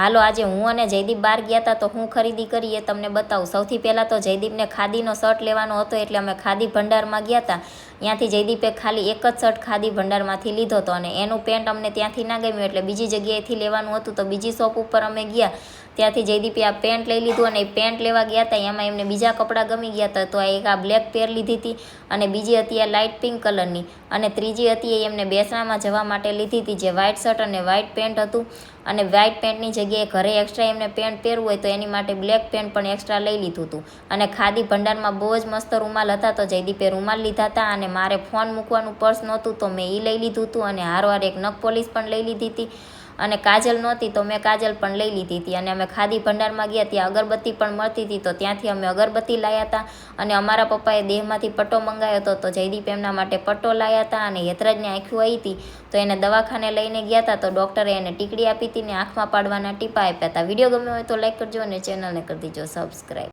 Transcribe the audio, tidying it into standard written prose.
હાલો આજે હું અને જયદીપ બહાર ગયા હતા તો હું ખરીદી કરી એ તમને બતાવું। સૌથી પહેલાં તો જયદીપને ખાદીનો શર્ટ લેવાનો હતો એટલે અમે ખાદી ભંડારમાં ગયા હતા। ત્યાંથી જયદીપે ખાલી એક જ શર્ટ ખાદી ભંડારમાંથી લીધો હતો અને એનું પેન્ટ અમને ત્યાંથી ના ગમ્યું એટલે બીજી જગ્યાએથી લેવાનું હતું તો બીજી શોપ ઉપર અમે ગયા। ત્યાંથી જયદીપે આ પેન્ટ લઈ લીધું અને એ પેન્ટ લેવા ગયા હતા એમાં એમને બીજા કપડાં ગમી ગયા હતા તો એક આ બ્લેક પેર લીધી હતી અને બીજી હતી આ લાઇટ પિંક કલરની અને ત્રીજી હતી એ એમને બેસણામાં જવા માટે લીધી હતી જે વ્હાઇટ શર્ટ અને વ્હાઇટ પેન્ટ હતું અને વ્હાઇટ પેન્ટની જગ્યાએ ઘરે એક્સ્ટ્રા એમને પેન્ટ પહેરવું હોય તો એની માટે બ્લેક પેન્ટ પણ એક્સ્ટ્રા લઈ લીધું હતું। અને ખાદી ભંડારમાં બહુ જ મસ્ત રૂમાલ હતા તો જયદીપે રૂમાલ લીધા હતા અને મારે ફોન મૂકવાનું પર્સ નહોતું તો મેં એ લઈ લીધું હતું અને હારવાર એક નખ પોલીસ પણ લઈ લીધી હતી અને કાજલ નહોતી તો મેં કાજલ પણ લઈ લીધી હતી। અને અમે ખાદી ભંડારમાં ગયા ત્યાં અગરબત્તી પણ મળતી હતી તો ત્યાંથી અમે અગરબત્તી લાવ્યા હતા અને અમારા પપ્પાએ દેહમાંથી પટ્ટો મંગાવ્યો હતો તો જયદીપ એમના માટે પટ્ટો લાવ્યા હતા અને યતરાજને આંખું આવી હતી તો એને દવાખાને લઈને ગયા હતા તો ડૉક્ટરે એને ટીકડી આપી હતી ને આંખમાં પાડવાના ટીપા આપ્યા હતા। વિડીયો ગમ્યો હોય તો લાઈક કરજો અને ચેનલને કરી દીજો સબસ્ક્રાઈબ।